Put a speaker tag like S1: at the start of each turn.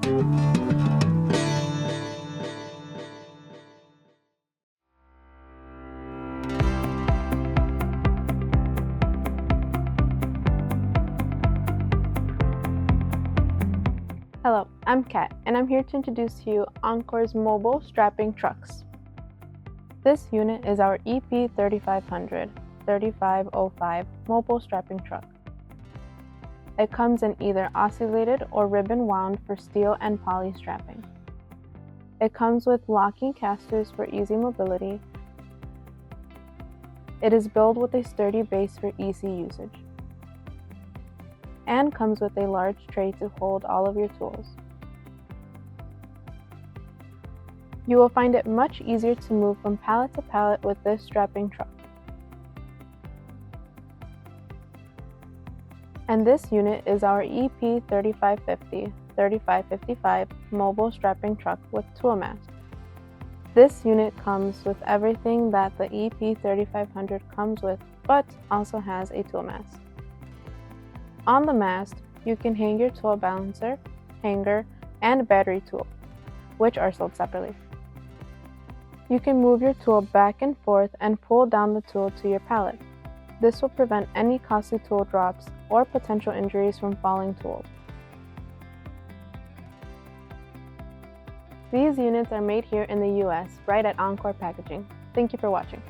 S1: Hello, I'm Kat, and I'm here to introduce to you Encore's mobile strapping trucks. This unit is our EP3500-3505 mobile strapping truck. It comes in either oscillated or ribbon wound for steel and poly strapping. It comes with locking casters for easy mobility. It is built with a sturdy base for easy usage, and comes with a large tray to hold all of your tools. You will find it much easier to move from pallet to pallet with this strapping truck. And this unit is our EP3550-3555 mobile strapping truck with tool mast. This unit comes with everything that the EP3500 comes with, but also has a tool mast. On the mast, you can hang your tool balancer, hanger, and battery tool, which are sold separately. You can move your tool back and forth and pull down the tool to your pallet. This will prevent any costly tool drops or potential injuries from falling tools. These units are made here in the US, right at Encore Packaging. Thank you for watching.